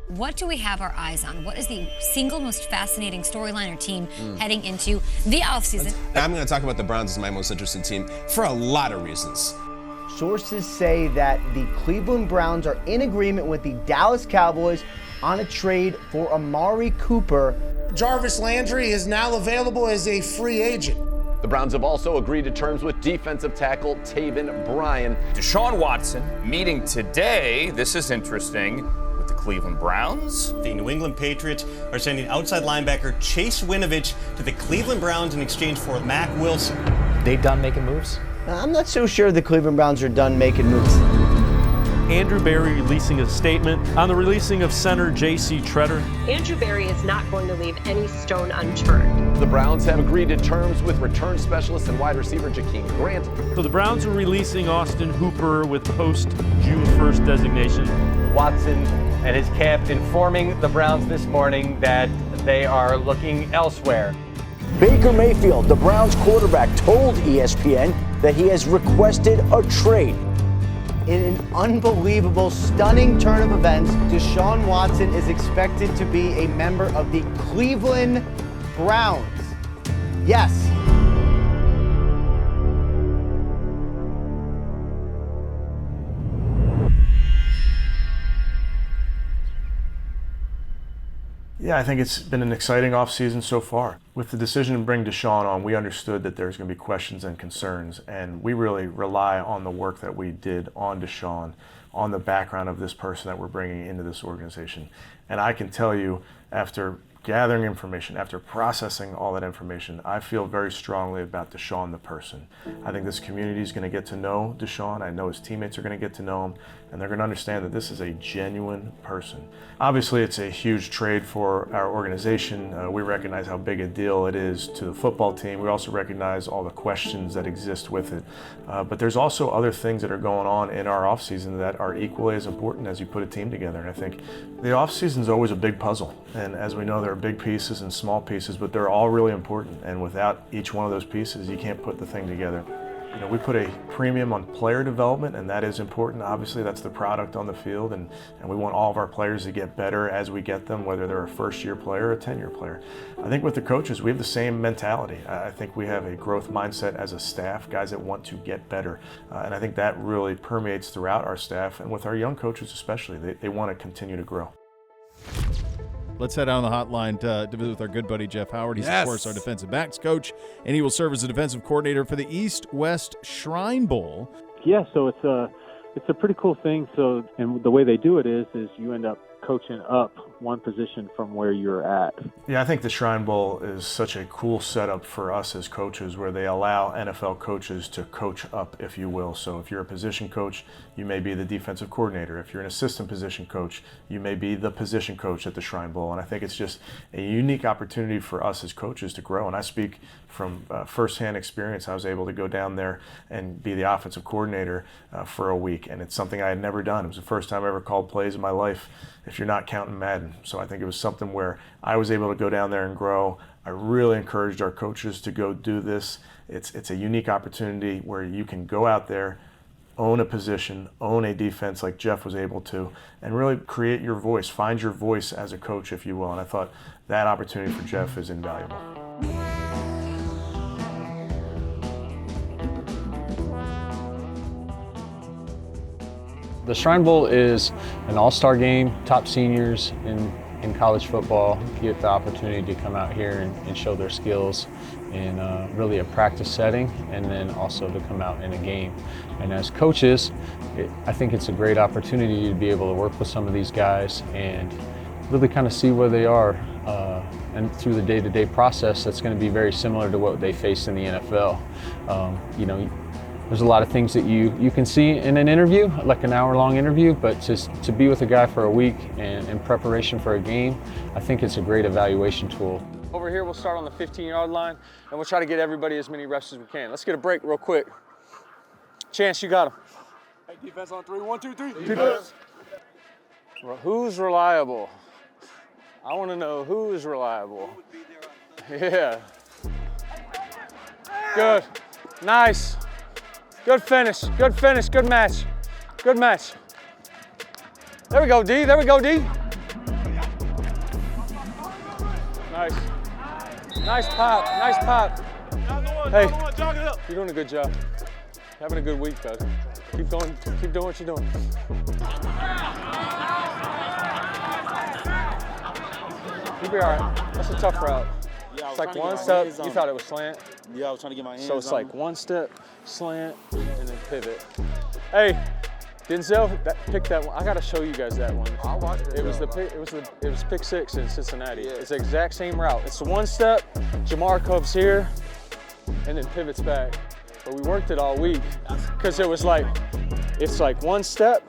What do we have our eyes on? What is the single most fascinating storyline or team heading into the offseason? I'm going to talk about the Browns as my most interesting team for a lot of reasons. Sources say that the Cleveland Browns are in agreement with the Dallas Cowboys on a trade for Amari Cooper. Jarvis Landry is now available as a free agent. The Browns have also agreed to terms with defensive tackle Taven Bryan. Deshaun Watson meeting today, this is interesting, with the Cleveland Browns. The New England Patriots are sending outside linebacker Chase Winovich to the Cleveland Browns in exchange for Mack Wilson. They done making moves? I'm not so sure the Cleveland Browns are done making moves. Andrew Berry releasing a statement on the releasing of center J.C. Tretter. Andrew Berry is not going to leave any stone unturned. The Browns have agreed to terms with return specialist and wide receiver Jakeem Grant. So the Browns are releasing Austin Hooper with post-June 1st designation. Watson and his camp informing the Browns this morning that they are looking elsewhere. Baker Mayfield, the Browns quarterback, told ESPN that he has requested a trade. In an unbelievable, stunning turn of events, Deshaun Watson is expected to be a member of the Cleveland Browns. Yes. Yeah, I think it's been an exciting offseason so far. With the decision to bring Deshaun on, we understood that there's going to be questions and concerns, and we really rely on the work that we did on Deshaun, on the background of this person that we're bringing into this organization. And I can tell you, after gathering information, after processing all that information, I feel very strongly about Deshaun the person. I think this community is going to get to know Deshaun. I know his teammates are going to get to know him, and they're going to understand that this is a genuine person. Obviously, it's a huge trade for our organization. We recognize how big a deal it is to the football team. We also recognize all the questions that exist with it. But there's also other things that are going on in our offseason that are equally as important as you put a team together. And I think the offseason is always a big puzzle. And as we know, there are big pieces and small pieces, but they're all really important. And without each one of those pieces, you can't put the thing together. You know, we put a premium on player development, and that is important. Obviously, that's the product on the field, and we want all of our players to get better as we get them, whether they're a first-year player or a 10-year player. I think with the coaches, we have the same mentality. I think we have a growth mindset as a staff, guys that want to get better. And I think that really permeates throughout our staff, and with our young coaches especially. They want to continue to grow. Let's head out on the hotline to visit with our good buddy Jeff Howard. He's, of course, our defensive backs coach, and he will serve as the defensive coordinator for the East-West Shrine Bowl. Yeah, so it's a pretty cool thing. So, and the way they do it is you end up coaching up one position from where you're at. Yeah, I think the Shrine Bowl is such a cool setup for us as coaches, where they allow NFL coaches to coach up, if you will. So if you're a position coach, you may be the defensive coordinator. If you're an assistant position coach, you may be the position coach at the Shrine Bowl. And I think it's just a unique opportunity for us as coaches to grow. And I speak from firsthand experience. I was able to go down there and be the offensive coordinator for a week, and it's something I had never done. It was the first time I ever called plays in my life, if you're not counting Madden. So I think it was something where I was able to go down there and grow. I really encouraged our coaches to go do this. It's a unique opportunity where you can go out there, own a position, own a defense like Jeff was able to, and really create your voice, find your voice as a coach, if you will. And I thought that opportunity for Jeff is invaluable. The Shrine Bowl is an all-star game. Top seniors in college football get the opportunity to come out here and show their skills in really a practice setting, and then also to come out in a game. And as coaches, I think it's a great opportunity to be able to work with some of these guys and really kind of see where they are. And through the day-to-day process, that's going to be very similar to what they face in the NFL. You know, there's a lot of things that you can see in an interview, like an hour-long interview, but just to be with a guy for a week and in preparation for a game, I think it's a great evaluation tool. Over here, we'll start on the 15-yard line, and we'll try to get everybody as many reps as we can. Let's get a break real quick. Chance, you got him. Hey, defense on 3, 1, 2, 3. Defense. Well, who's reliable? I want to know who is reliable. Yeah. Good. Nice. Good finish, good match. Good match. There we go, D, there we go, D. Nice. Nice pop, nice pop. Hey, you're doing a good job. Having a good week, guys. Keep going, keep doing what you're doing. You'll be all right. That's a tough route. Yeah, it's like one step, you thought it was slant. Yeah, I was trying to get my hands So it's on like him. one step, slant, and then pivot. Hey, Denzel, pick that one. I gotta show you guys that one. I watched it. It was pick 6 in Cincinnati. Yeah. It's the exact same route. It's the one step, Jamar comes here, and then pivots back. But we worked it all week because it was like, it's like one step,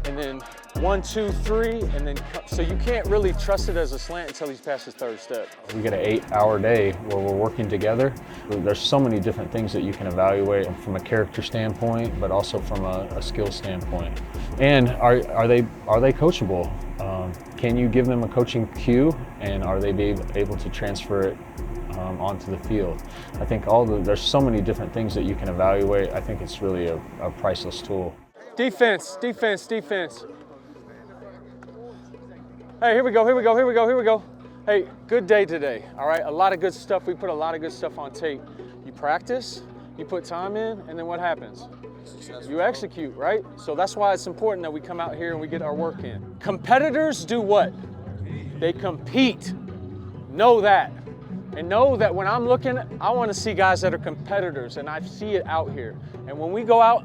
and then 1, 2, 3, and then, so you can't really trust it as a slant until he's past his third step. We get an 8-hour day where we're working together. There's so many different things that you can evaluate from a character standpoint, but also from a skill standpoint. And are they coachable? Can you give them a coaching cue, and are they able to transfer it onto the field? I think there's so many different things that you can evaluate. I think it's really a priceless tool. Defense, defense, defense. Hey, here we go, here we go, here we go, here we go. Hey, good day today, all right? A lot of good stuff. We put a lot of good stuff on tape. You practice, you put time in, and then what happens? You execute, right? So that's why it's important that we come out here and we get our work in. Competitors do what? They compete. Know that. And know that when I'm looking, I want to see guys that are competitors, and I see it out here. And when we go out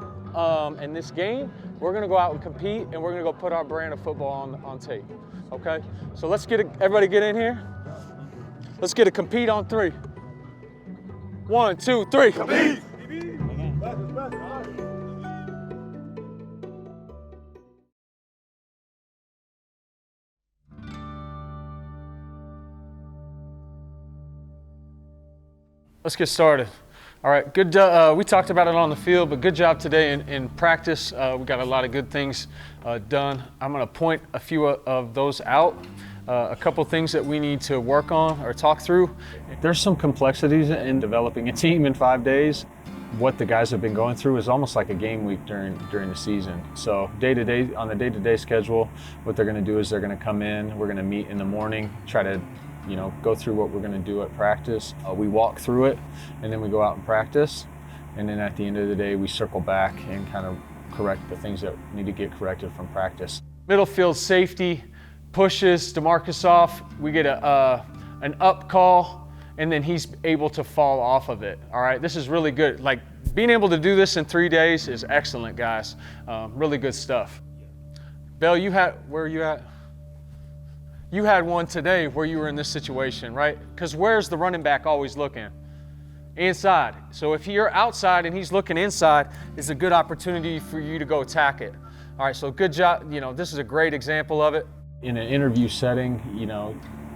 in this game, we're going to go out and compete, and we're going to go put our brand of football on tape. Okay? So let's everybody get in here. Let's get a compete on 3. 1, 2, 3. Compete! Let's get started. All right, good. We talked about it on the field, but good job today in practice. We got a lot of good things done. I'm going to point a few of those out. A couple things that we need to work on or talk through. There's some complexities in developing a team in 5 days. What the guys have been going through is almost like a game week during the season. So day-to-day, on the day-to-day schedule, what they're going to do is they're going to come in, we're going to meet in the morning, try to go through what we're going to do at practice. We walk through it, and then we go out and practice. And then at the end of the day, we circle back and kind of correct the things that need to get corrected from practice. Middle field safety pushes DeMarcus off. We get an up call, and then he's able to fall off of it. All right, this is really good. Like, being able to do this in 3 days is excellent, guys. Really good stuff. Bell, where are you at? You had one today where you were in this situation, right? Because where's the running back always looking? Inside. So if you're outside and he's looking inside, it's a good opportunity for you to go attack it. All right, so good job. This is a great example of it. In an interview setting,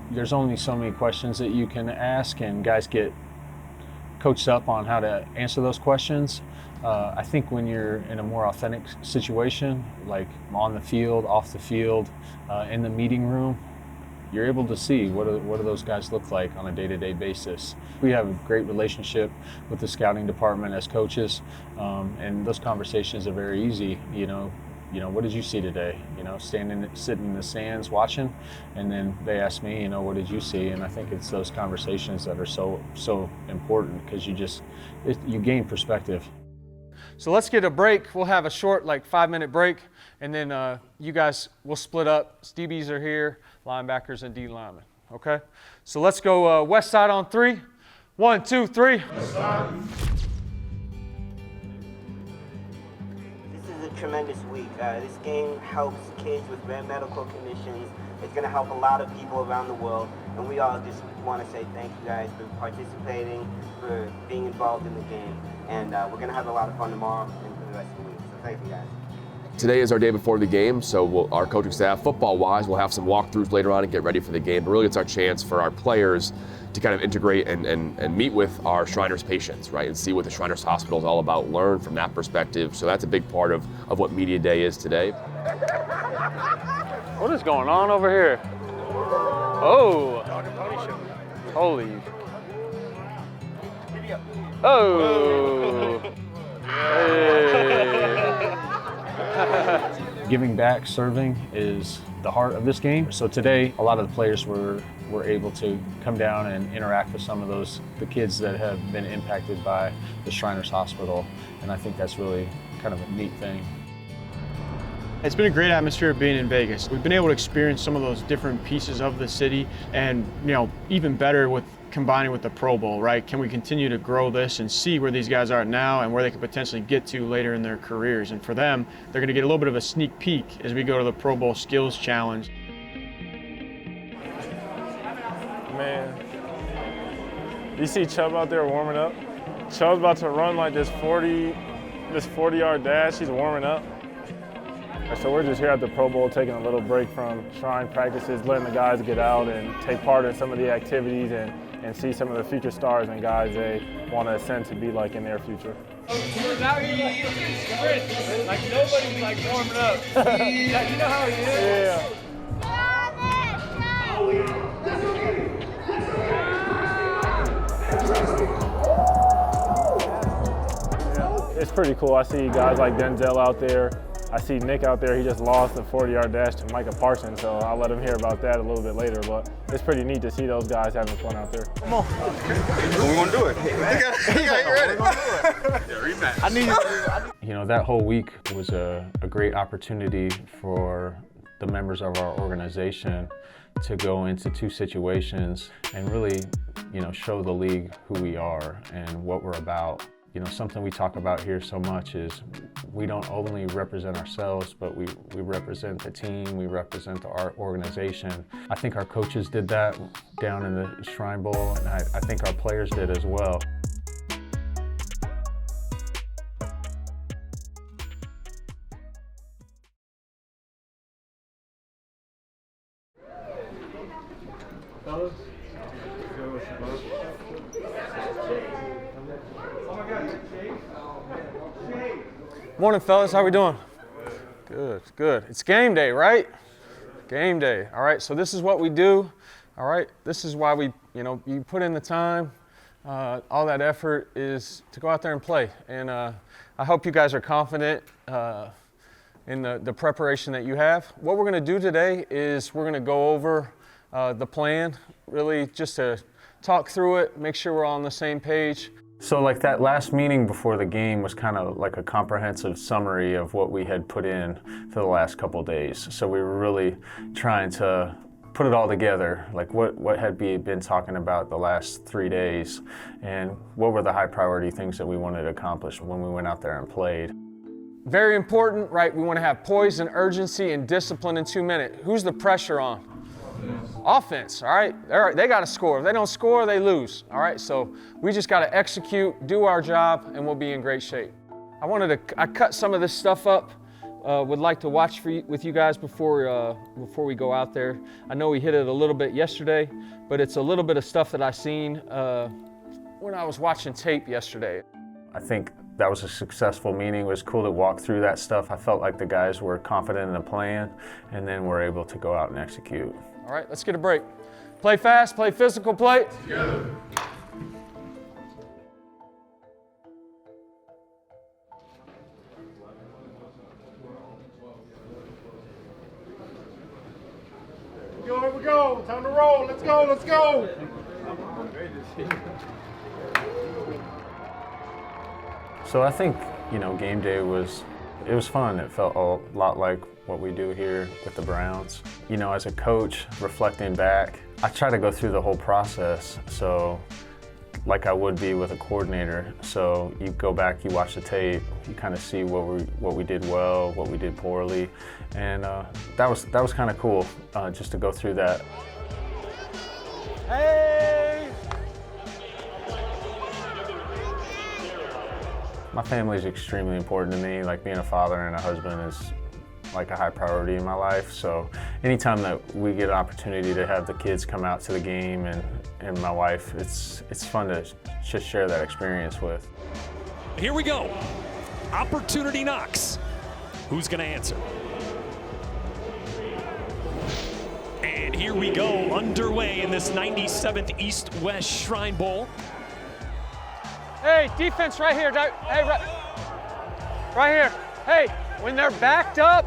there's only so many questions that you can ask, and guys get coached up on how to answer those questions. I think when you're in a more authentic situation, like on the field, off the field, in the meeting room, you're able to see what do those guys look like on a day-to-day basis. We have a great relationship with the scouting department as coaches, and those conversations are very easy. What did you see today? Sitting in the stands watching, and then they ask me, what did you see? And I think it's those conversations that are so important, because you gain perspective. So let's get a break. We'll have a short, 5-minute break, and then you guys will split up. DBs are here, linebackers and D linemen. Okay? So let's go west side on 3. 1, 2, 3. This is a tremendous week. This game helps kids with rare medical conditions. It's going to help a lot of people around the world, and we all just want to say thank you guys for participating, for being involved in the game, and we're going to have a lot of fun tomorrow and for the rest of the week. So thank you guys. Today is our day before the game, so our coaching staff, football-wise, we'll have some walkthroughs later on and get ready for the game. But really, it's our chance for our players to kind of integrate and meet with our Shriners patients, right, and see what the Shriners Hospital is all about, learn from that perspective. So that's a big part of what Media Day is today. What is going on over here? Oh, holy. Oh. Hey. Giving back, serving is the heart of this game. So today, a lot of the players were able to come down and interact with some of the kids that have been impacted by the Shriners Hospital. And I think that's really kind of a neat thing. It's been a great atmosphere being in Vegas. We've been able to experience some of those different pieces of the city, and even better with combining with the Pro Bowl, right? Can we continue to grow this and see where these guys are now and where they could potentially get to later in their careers? And for them, they're going to get a little bit of a sneak peek as we go to the Pro Bowl Skills Challenge. Man, you see Chubb out there warming up? Chubb's about to run like this 40-yard dash. He's warming up. So we're just here at the Pro Bowl taking a little break from Shrine practices, letting the guys get out and take part in some of the activities and see some of the future stars and guys they want to ascend to be like in their future. Out here, sprint. Like nobody's like warming up. You know how he is? Yeah. It's pretty cool. I see guys like Denzel out there. I see Nick out there. He just lost the 40-yard dash to Micah Parsons, so I'll let him hear about that a little bit later. But it's pretty neat to see those guys having fun out there. Come on. We're going to do it. I need you. You know, that whole week was a great opportunity for the members of our organization to go into two situations and really, show the league who we are and what we're about. Something we talk about here so much is we don't only represent ourselves, but we represent the team, we represent our organization. I think our coaches did that down in the Shrine Bowl, and I think our players did as well. Morning, fellas. How we doing? Good, good. It's game day, right? Game day. All right, so this is what we do. All right, this is why we, you put in the time. All that effort is to go out there and play. And I hope you guys are confident in the preparation that you have. What we're going to do today is we're going to go over the plan, really just to talk through it, make sure we're all on the same page. So like that last meeting before the game was kind of like a comprehensive summary of what we had put in for the last couple of days. So we were really trying to put it all together, like what had we been talking about the last 3 days and what were the high priority things that we wanted to accomplish when we went out there and played. Very important, right? We want to have poise and urgency and discipline in 2 minutes. Who's the pressure on? Offense, all right? They got to score. If they don't score, they lose, all right? So we just got to execute, do our job, and we'll be in great shape. I cut some of this stuff up. Would like to watch with you guys before we go out there. I know we hit it a little bit yesterday, but it's a little bit of stuff that I seen when I was watching tape yesterday. I think that was a successful meeting. It was cool to walk through that stuff. I felt like the guys were confident in the plan, and then we're able to go out and execute. All right, let's get a break. Play fast, play physical, play. Together. Here we go. Time to roll. Let's go. Let's go. So I think, game day was fun. It felt a lot like what we do here with the Browns. As a coach, reflecting back, I try to go through the whole process. So like I would be with a coordinator. So you go back, you watch the tape, you kind of see what we did well, what we did poorly. And that was kind of cool, just to go through that. Hey! My family is extremely important to me. Like being a father and a husband is like a high priority in my life. So anytime that we get an opportunity to have the kids come out to the game and my wife, it's fun to just share that experience with. Here we go. Opportunity knocks. Who's going to answer? And here we go, underway in this 97th East-West Shrine Bowl. Hey, defense right here. Hey, right here. Hey, when they're backed up,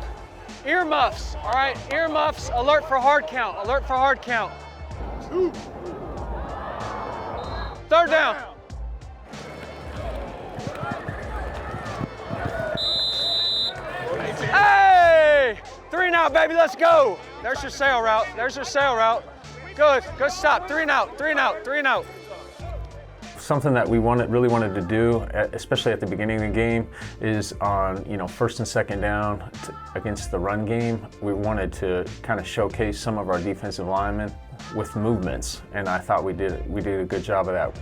Earmuffs, all right? Earmuffs, alert for hard count, alert for hard count. 2. Third down. Hey! 3 and out, baby, let's go. There's your sail route, there's your sail route. Good stop, 3 and out, 3 and out, 3 and out. Something that we really wanted to do, especially at the beginning of the game, is on first and second down against the run game. We wanted to kind of showcase some of our defensive linemen with movements, and I thought we did a good job of that.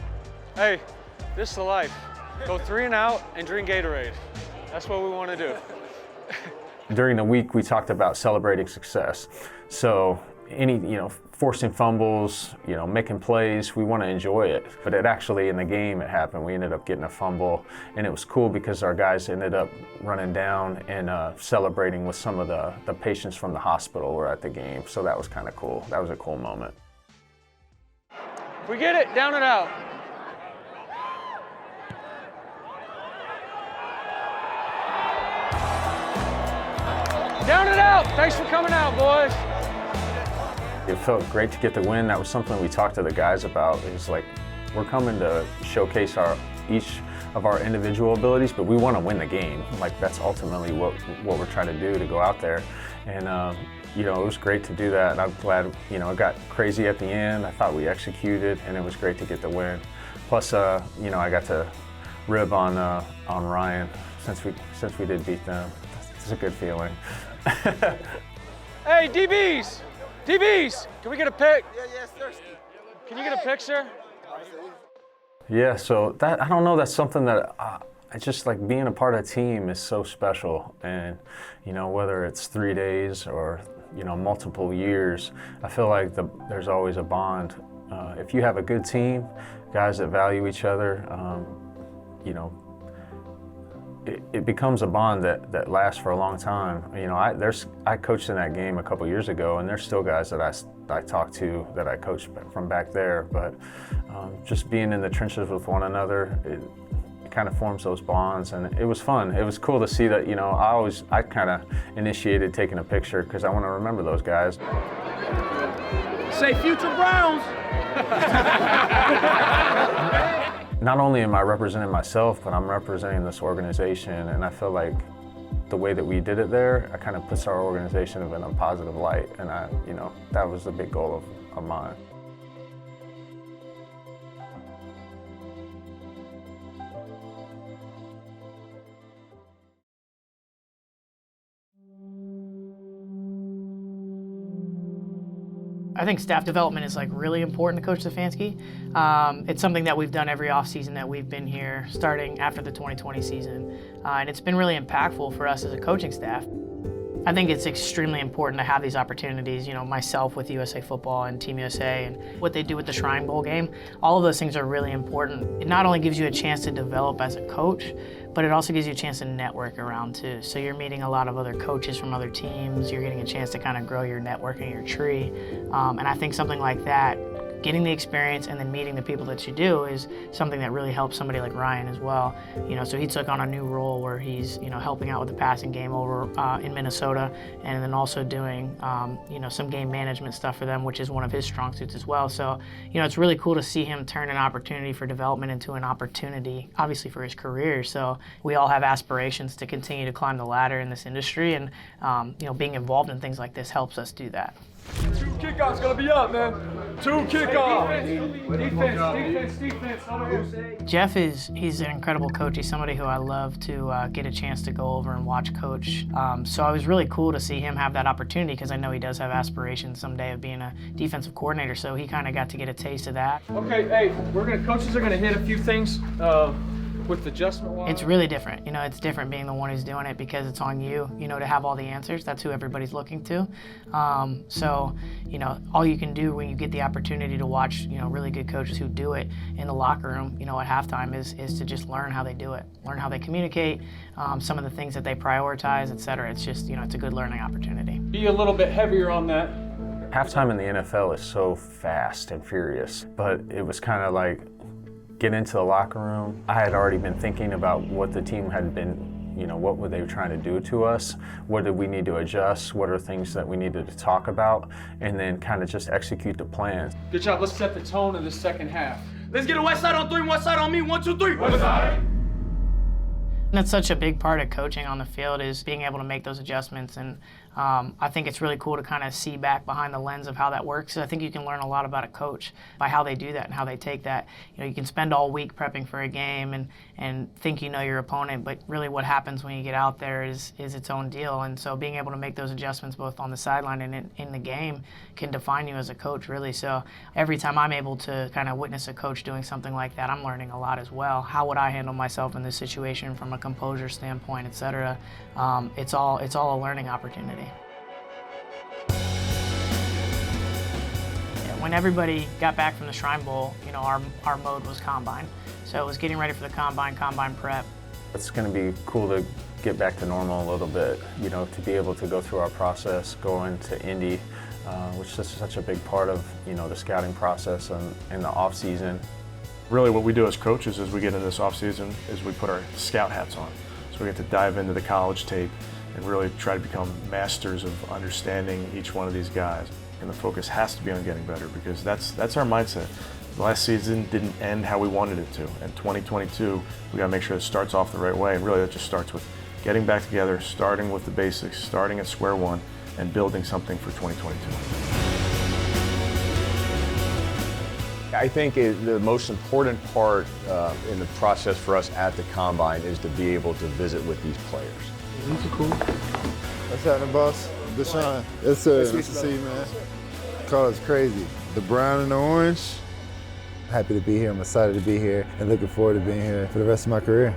Hey, this is the life. Go 3 and out and drink Gatorade. That's what we want to do. During the week, we talked about celebrating success. So any forcing fumbles, making plays, we want to enjoy it. But it actually, in the game, it happened. We ended up getting a fumble, and it was cool because our guys ended up running down and celebrating with some of the patients from the hospital were at the game. So that was kind of cool. That was a cool moment. We get it, down and out. Down and out. Thanks for coming out, boys. It felt great to get the win. That was something we talked to the guys about. It was like, we're coming to showcase each of our individual abilities, but we want to win the game. Like, that's ultimately what we're trying to do, to go out there. And it was great to do that. And I'm glad, it got crazy at the end. I thought we executed, and it was great to get the win. Plus, I got to rib on Ryan since we did beat them. It's a good feeling. Hey, DBs, can we get a pic? Yeah, sir. Can you get a picture? Yeah, so I don't know, that's something that I just like. Being a part of a team is so special, and whether it's 3 days or multiple years, I feel like there's always a bond. If you have a good team, guys that value each other, it becomes a bond that lasts for a long time. I coached in that game a couple years ago, and there's still guys that I talk to that I coached from back there. But just being in the trenches with one another, it kind of forms those bonds, and it was fun. It was cool to see that. I kind of initiated taking a picture because I want to remember those guys. Say future Browns. Not only am I representing myself, but I'm representing this organization, and I feel like the way that we did it there, it kind of puts our organization in a positive light, and that was the big goal of mine. I think staff development is really important to Coach Stefanski. It's something that we've done every offseason that we've been here, starting after the 2020 season. And it's been really impactful for us as a coaching staff. I think it's extremely important to have these opportunities, myself with USA Football and Team USA and what they do with the Shrine Bowl game. All of those things are really important. It not only gives you a chance to develop as a coach, but it also gives you a chance to network around too. So you're meeting a lot of other coaches from other teams. You're getting a chance to kind of grow your network and your tree. And I think something like that, getting the experience and then meeting the people that you do, is something that really helps somebody like Ryan as well. So he took on a new role where he's, helping out with the passing game over in Minnesota, and then also doing, some game management stuff for them, which is one of his strong suits as well. So, it's really cool to see him turn an opportunity for development into an opportunity, obviously, for his career. So we all have aspirations to continue to climb the ladder in this industry, and, being involved in things like this helps us do that. 2 kickoffs gonna be up, man. 2 kickoffs. Defense. Jeff he's an incredible coach. He's somebody who I love to get a chance to go over and watch coach. So it was really cool to see him have that opportunity, because I know he does have aspirations someday of being a defensive coordinator. So he kind of got to get a taste of that. Okay, hey, coaches are gonna hit a few things with adjustment wise. It's really different. It's different being the one who's doing it, because it's on you, to have all the answers. That's who everybody's looking to. So, all you can do when you get the opportunity to watch, really good coaches who do it in the locker room, at halftime is to just learn how they do it, learn how they communicate, some of the things that they prioritize, et cetera. It's just, it's a good learning opportunity. Be a little bit heavier on that. Halftime in the NFL is so fast and furious, but it was kind of like, get into the locker room. I had already been thinking about what the team had been You know, what were they trying to do to us? What did we need to adjust? What are things that we needed to talk about? And then kind of just execute the plan. Good job. Let's set the tone of the second half. Let's get a west side on 3, west side on me. 1, 2, 3. West side. And that's such a big part of coaching on the field, is being able to make those adjustments. And I think it's really cool to kind of see back behind the lens of how that works. I think you can learn a lot about a coach by how they do that and how they take that. You know, you can spend all week prepping for a game and think you know your opponent, but really what happens when you get out there is its own deal. And so being able to make those adjustments both on the sideline and in the game can define you as a coach, really. So every time I'm able to kind of witness a coach doing something like that, I'm learning a lot as well. How would I handle myself in this situation from a composure standpoint, et cetera? It's all a learning opportunity. When everybody got back from the Shrine Bowl, you know, our mode was combine. So it was getting ready for the combine prep. It's going to be cool to get back to normal a little bit, you know, to be able to go through our process, go into Indy, which is such a big part of, you know, the scouting process and the off season. Really what we do as coaches as we get into this off season is we put our scout hats on. So we get to dive into the college tape and really try to become masters of understanding each one of these guys. And the focus has to be on getting better, because that's our mindset. The last season didn't end how we wanted it to. And 2022, we gotta make sure it starts off the right way. And really that just starts with getting back together, starting with the basics, starting at square one, and building something for 2022. I think the most important part in the process for us at the Combine is to be able to visit with these players. These are cool. What's happening, boss? Deshaun. Yes, sir. Nice to see you, man. Color's crazy. The brown and the orange. Happy to be here. I'm excited to be here and looking forward to being here for the rest of my career.